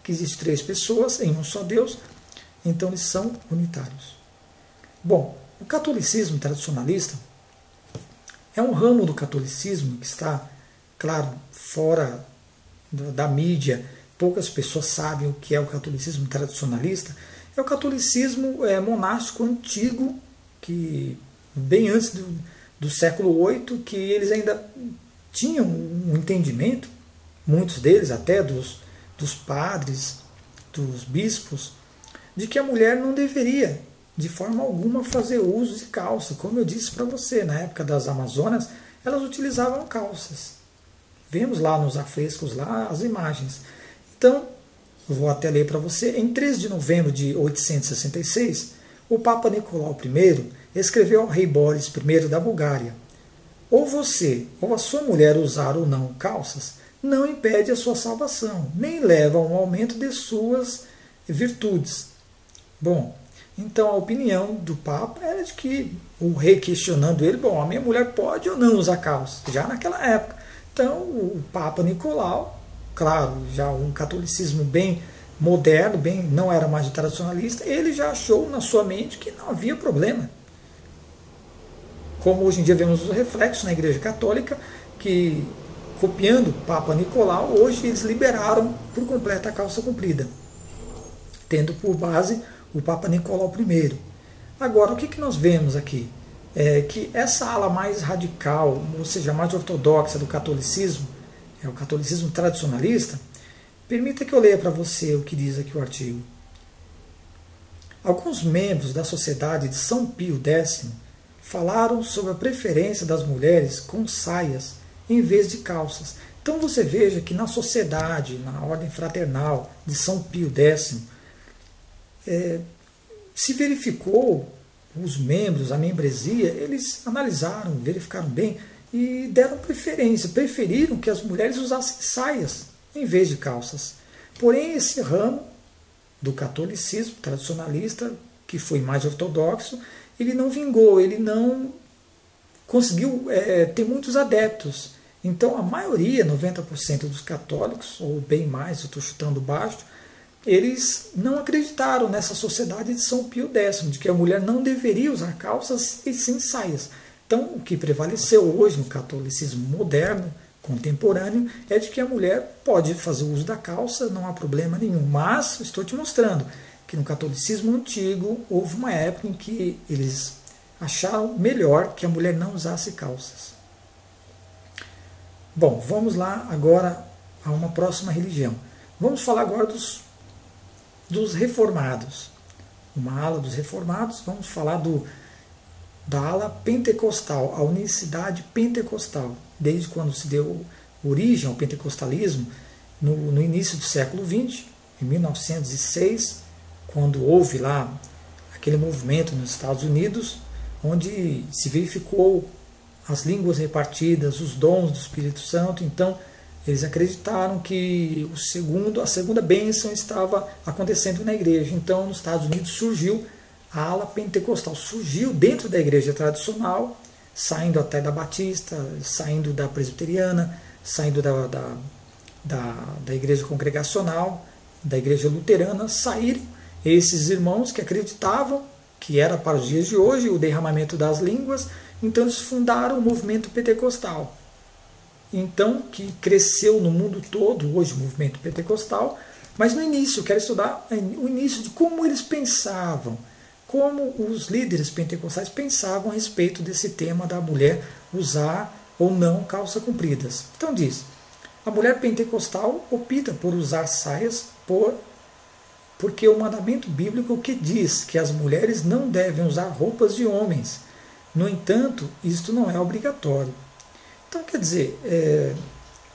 que existem três pessoas em um só Deus, então eles são unitários. Bom, o catolicismo tradicionalista é um ramo do catolicismo que está, claro, fora da mídia. Poucas pessoas sabem o que é o catolicismo tradicionalista. É o catolicismo monástico antigo, que bem antes do século VIII, que eles ainda tinham um entendimento, muitos deles até dos padres, dos bispos, de que a mulher não deveria de forma alguma fazer uso de calça. Como eu disse para você, na época das Amazonas, elas utilizavam calças. Vemos lá nos afrescos lá as imagens. Então, eu vou até ler para você. Em 3 de novembro de 866, o Papa Nicolau I escreveu ao rei Boris I da Bulgária: ou você ou a sua mulher usar ou não calças, não impede a sua salvação, nem leva a um aumento de suas virtudes. Bom, então a opinião do Papa era de que o rei questionando ele, bom, a minha mulher pode ou não usar calça, já naquela época. Então o Papa Nicolau, claro, já um catolicismo bem moderno, não era mais tradicionalista, ele já achou na sua mente que não havia problema. Como hoje em dia vemos os reflexos na Igreja Católica, que copiando o Papa Nicolau, hoje eles liberaram por completo a calça comprida, tendo por base o Papa Nicolau I. Agora, o que nós vemos aqui? É que essa ala mais radical, ou seja, mais ortodoxa do catolicismo, é o catolicismo tradicionalista. Permita que eu leia para você o que diz aqui o artigo. Alguns membros da Sociedade de São Pio X falaram sobre a preferência das mulheres com saias em vez de calças. Então você veja que na sociedade, na ordem fraternal de São Pio X, se verificou, os membros, a membresia, eles analisaram, verificaram bem e deram preferência, preferiram que as mulheres usassem saias em vez de calças. Porém, esse ramo do catolicismo tradicionalista, que foi mais ortodoxo, ele não vingou, ele não conseguiu ter muitos adeptos. Então, a maioria, 90% dos católicos, ou bem mais, eu estou chutando baixo, eles não acreditaram nessa sociedade de São Pio X, de que a mulher não deveria usar calças e sim saias. Então, o que prevaleceu hoje no catolicismo moderno, contemporâneo, é de que a mulher pode fazer uso da calça, não há problema nenhum. Mas, estou te mostrando que no catolicismo antigo, houve uma época em que eles acharam melhor que a mulher não usasse calças. Bom, vamos lá agora a uma próxima religião. Vamos falar agora dos reformados. Uma ala dos reformados, vamos falar da ala pentecostal, a unicidade pentecostal. Desde quando se deu origem ao pentecostalismo, no início do século XX, em 1906, quando houve lá aquele movimento nos Estados Unidos, onde se verificou as línguas repartidas, os dons do Espírito Santo. Então, eles acreditaram que a segunda bênção estava acontecendo na igreja. Então, nos Estados Unidos surgiu a ala pentecostal, surgiu dentro da igreja tradicional, saindo até da batista, saindo da presbiteriana, saindo da igreja congregacional, da igreja luterana. Saíram esses irmãos que acreditavam que era para os dias de hoje o derramamento das línguas. Então eles fundaram o movimento pentecostal, então que cresceu no mundo todo hoje, o movimento pentecostal. Mas no início, eu quero estudar o início de como eles pensavam, como os líderes pentecostais pensavam a respeito desse tema da mulher usar ou não calças compridas. Então diz, a mulher pentecostal opta por usar saias porque o mandamento bíblico que diz que as mulheres não devem usar roupas de homens. No entanto, isto não é obrigatório. Então, quer dizer,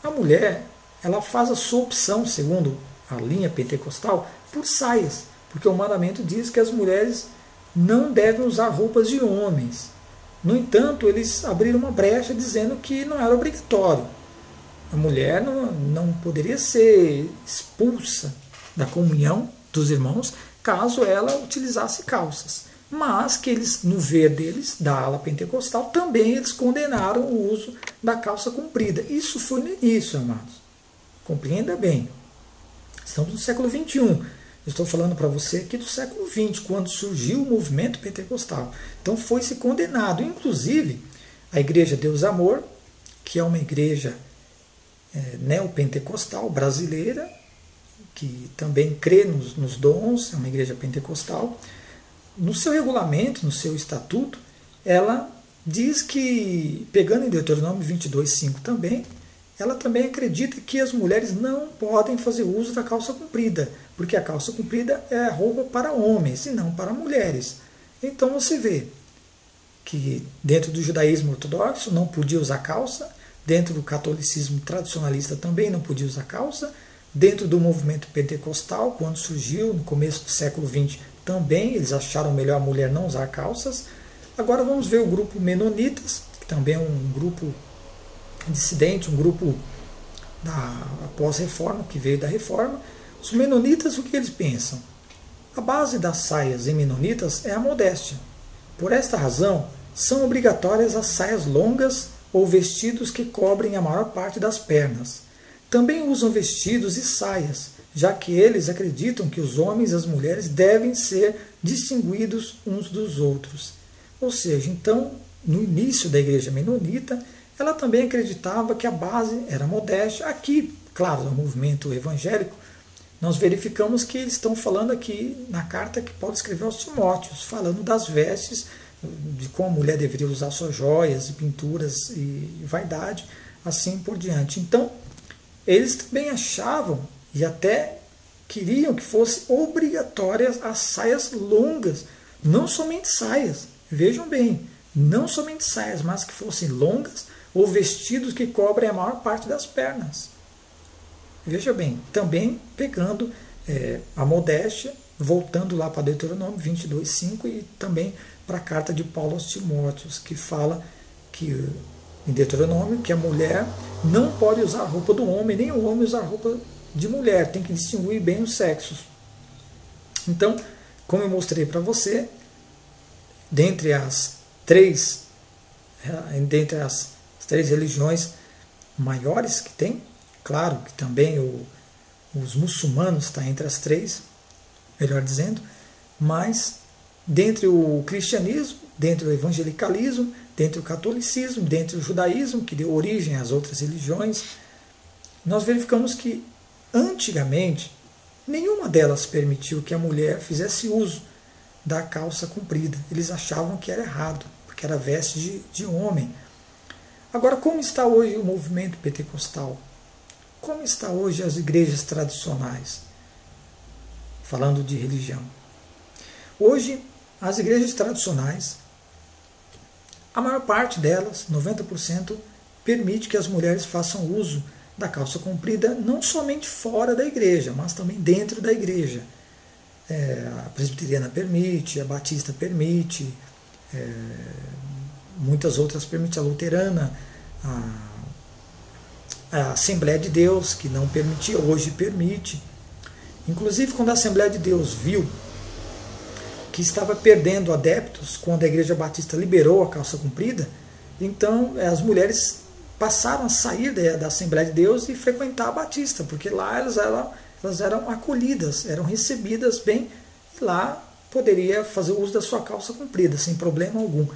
a mulher ela faz a sua opção, segundo a linha pentecostal, por saias, porque o mandamento diz que as mulheres não devem usar roupas de homens. No entanto, eles abriram uma brecha dizendo que não era obrigatório. A mulher não poderia ser expulsa da comunhão dos irmãos caso ela utilizasse calças. Mas que eles, no ver deles, da ala pentecostal, também eles condenaram o uso da calça comprida. Isso foi no início, amados. Compreenda bem. Estamos no século XXI. Eu estou falando para você aqui do século XX, quando surgiu o movimento pentecostal. Então foi-se condenado. Inclusive, a Igreja Deus Amor, que é uma igreja neopentecostal brasileira, que também crê nos dons, é uma igreja pentecostal, no seu regulamento, no seu estatuto, ela diz que, pegando em Deuteronômio 22:5 também, ela também acredita que as mulheres não podem fazer uso da calça comprida, porque a calça comprida é roupa para homens e não para mulheres. Então você vê que dentro do judaísmo ortodoxo não podia usar calça, dentro do catolicismo tradicionalista também não podia usar calça, dentro do movimento pentecostal, quando surgiu no começo do século XX, também eles acharam melhor a mulher não usar calças. Agora vamos ver o grupo Menonitas, que também é um grupo dissidente, um grupo da pós-reforma, que veio da reforma. Os menonitas, o que eles pensam? A base das saias em menonitas é a modéstia. Por esta razão, são obrigatórias as saias longas ou vestidos que cobrem a maior parte das pernas. Também usam vestidos e saias, já que eles acreditam que os homens e as mulheres devem ser distinguidos uns dos outros. Ou seja, então, no início da igreja menonita, ela também acreditava que a base era modéstia. Aqui, claro, no movimento evangélico, nós verificamos que eles estão falando aqui na carta que Paulo escreveu aos Timóteos, falando das vestes, de como a mulher deveria usar suas joias e pinturas e vaidade, assim por diante. Então, eles também achavam e até queriam que fossem obrigatórias as saias longas, não somente saias, vejam bem, não somente saias, mas que fossem longas ou vestidos que cobrem a maior parte das pernas. Veja bem, também pegando a modéstia, voltando lá para Deuteronômio 22:5 e também para a carta de Paulo aos Timóteos, que fala que em Deuteronômio que a mulher não pode usar a roupa do homem, nem o homem usar a roupa de mulher, tem que distinguir bem os sexos. Então, como eu mostrei para você, dentre as três religiões maiores que tem, claro que também os muçulmanos estão entre as três, melhor dizendo, mas dentre o cristianismo, dentre o evangelicalismo, dentre o catolicismo, dentre o judaísmo, que deu origem às outras religiões, nós verificamos que antigamente nenhuma delas permitiu que a mulher fizesse uso da calça comprida. Eles achavam que era errado, porque era veste de homem. Agora, como está hoje o movimento pentecostal? Como está hoje as igrejas tradicionais? Falando de religião. Hoje, as igrejas tradicionais, a maior parte delas, 90%, permite que as mulheres façam uso da calça comprida, não somente fora da igreja, mas também dentro da igreja. A presbiteriana permite, a batista permite, muitas outras permitem, a luterana, a Assembleia de Deus, que não permitia, hoje permite. Inclusive, quando a Assembleia de Deus viu que estava perdendo adeptos, quando a Igreja Batista liberou a calça comprida, então as mulheres passaram a sair da Assembleia de Deus e frequentar a Batista, porque lá elas eram acolhidas, eram recebidas bem, e lá poderia fazer uso da sua calça comprida, sem problema algum.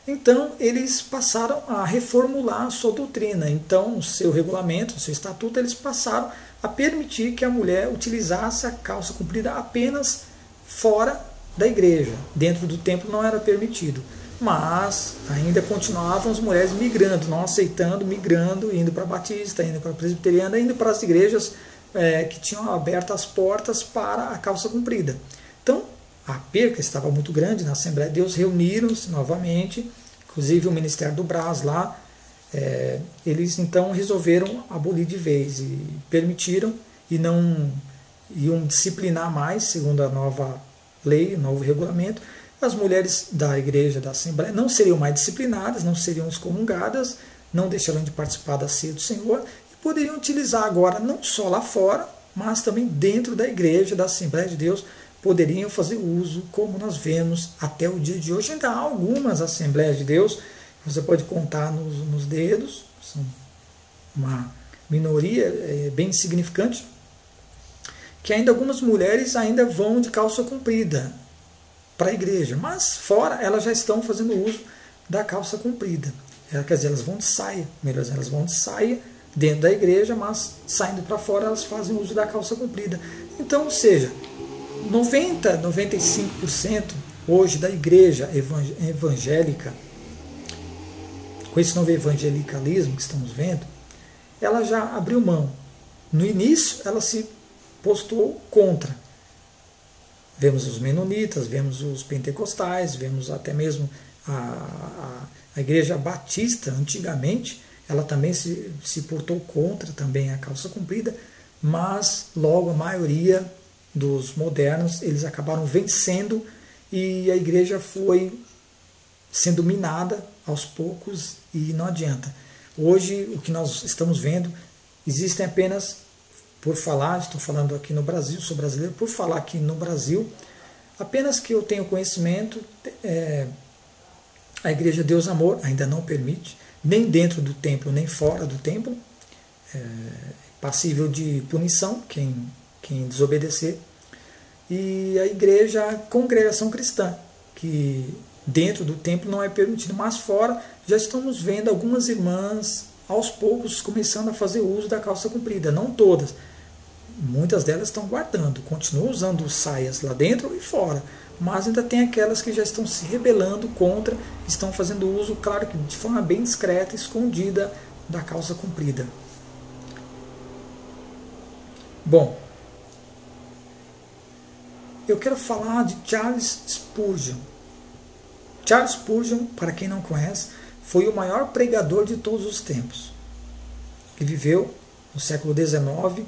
Então, eles passaram a reformular a sua doutrina. Então, no seu regulamento, no seu estatuto, eles passaram a permitir que a mulher utilizasse a calça comprida apenas fora da igreja. Dentro do templo não era permitido. Mas ainda continuavam as mulheres migrando, não aceitando, migrando, indo para a Batista, indo para a Presbiteriana, indo para as igrejas que tinham aberto as portas para a calça comprida. Então, a perca estava muito grande na Assembleia de Deus, reuniram-se novamente, inclusive o Ministério do Brás lá, eles então resolveram abolir de vez e permitiram e não iam disciplinar mais, segundo a nova lei, o novo regulamento. As mulheres da igreja, da Assembleia, não seriam mais disciplinadas, não seriam excomungadas, não deixarão de participar da ceia do Senhor e poderiam utilizar agora não só lá fora, mas também dentro da igreja, da Assembleia de Deus, poderiam fazer uso, como nós vemos até o dia de hoje. Ainda há algumas Assembleias de Deus, você pode contar nos dedos, são uma minoria bem significante, que ainda algumas mulheres ainda vão de calça comprida para a igreja, mas fora elas já estão fazendo uso da calça comprida. Quer dizer, elas vão de saia, melhor dizendo, elas vão de saia dentro da igreja, mas saindo para fora elas fazem uso da calça comprida. Então, ou seja, 95% hoje da igreja evangélica, com esse novo evangelicalismo que estamos vendo, ela já abriu mão. No início ela se postou contra. Vemos os menonitas, vemos os pentecostais, vemos até mesmo a igreja batista, antigamente, ela também se portou contra também a calça comprida, mas logo a maioria dos modernos, eles acabaram vencendo e a igreja foi sendo minada aos poucos e não adianta. Hoje, o que nós estamos vendo, existem apenas, por falar, estou falando aqui no Brasil, sou brasileiro, por falar aqui no Brasil, apenas que eu tenho conhecimento, a Igreja Deus Amor ainda não permite, nem dentro do templo, nem fora do templo, passível de punição, quem desobedecer. E a Igreja Congregação Cristã, que dentro do templo não é permitido, mas fora já estamos vendo algumas irmãs aos poucos começando a fazer uso da calça comprida, não todas. Muitas delas estão guardando, continuam usando saias lá dentro e fora, mas ainda tem aquelas que já estão se rebelando contra, estão fazendo uso, claro que de forma bem discreta, escondida, da calça comprida. Bom, eu quero falar de Charles Spurgeon. Charles Spurgeon, para quem não conhece, foi o maior pregador de todos os tempos. Ele viveu no século XIX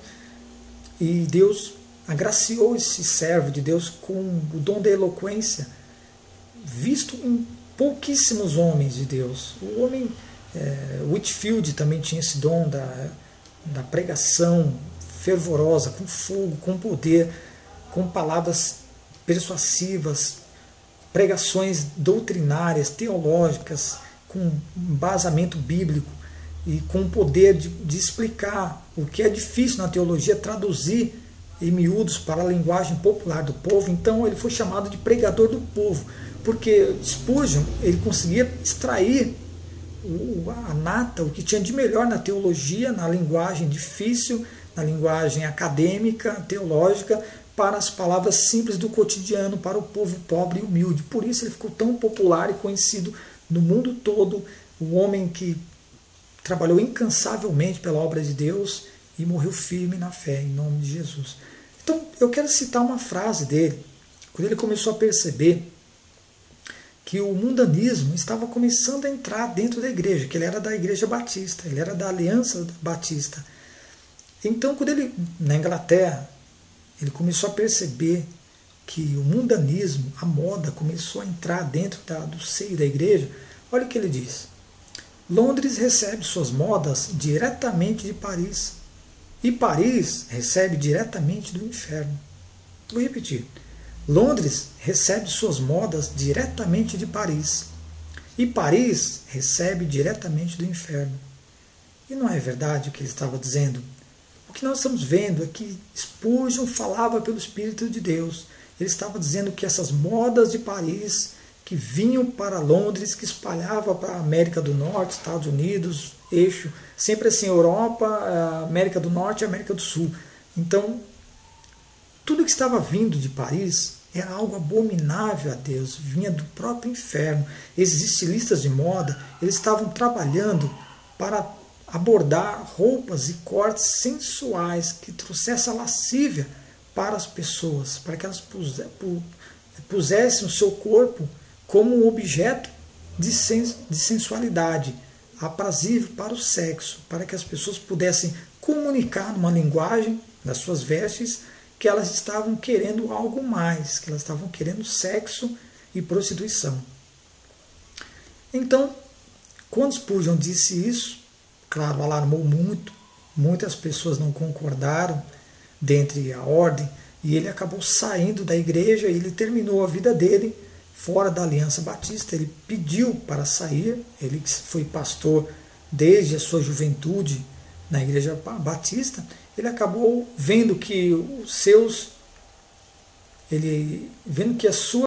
e Deus agraciou esse servo de Deus com o dom da eloquência, visto em pouquíssimos homens de Deus. O homem Whitefield também tinha esse dom da pregação fervorosa, com fogo, com poder, com palavras persuasivas, pregações doutrinárias, teológicas, com embasamento bíblico e com o poder de explicar o que é difícil na teologia, traduzir em miúdos para a linguagem popular do povo. Então ele foi chamado de pregador do povo, porque Spurgeon ele conseguia extrair a nata, o que tinha de melhor na teologia, na linguagem difícil, na linguagem acadêmica, teológica, para as palavras simples do cotidiano, para o povo pobre e humilde. Por isso ele ficou tão popular e conhecido no mundo todo, o homem que trabalhou incansavelmente pela obra de Deus e morreu firme na fé, em nome de Jesus. Então, eu quero citar uma frase dele, quando ele começou a perceber que o mundanismo estava começando a entrar dentro da igreja, que ele era da igreja batista, ele era da aliança batista. Então, quando ele, na Inglaterra, ele começou a perceber que o mundanismo, a moda, começou a entrar dentro do seio da igreja. Olha o que ele diz. Londres recebe suas modas diretamente de Paris. E Paris recebe diretamente do inferno. Vou repetir. Londres recebe suas modas diretamente de Paris. E Paris recebe diretamente do inferno. E não é verdade o que ele estava dizendo? O que nós estamos vendo é que Spurgeon falava pelo Espírito de Deus. Ele estava dizendo que essas modas de Paris, que vinham para Londres, que espalhavam para a América do Norte, Estados Unidos, eixo, sempre assim, Europa, América do Norte e América do Sul. Então, tudo que estava vindo de Paris era algo abominável a Deus, vinha do próprio inferno. Esses estilistas de moda, eles estavam trabalhando para abordar roupas e cortes sensuais que trouxessem a lascívia para as pessoas, para que elas pusessem o seu corpo como um objeto de sensualidade, aprazível para o sexo, para que as pessoas pudessem comunicar numa linguagem das suas vestes que elas estavam querendo algo mais, que elas estavam querendo sexo e prostituição. Então, quando Spurgeon disse isso, claro, alarmou muito, muitas pessoas não concordaram dentre a ordem, e ele acabou saindo da igreja e ele terminou a vida dele fora da Aliança Batista. Ele pediu para sair, ele foi pastor desde a sua juventude na Igreja Batista, ele acabou vendo que os seus, ele vendo que a sua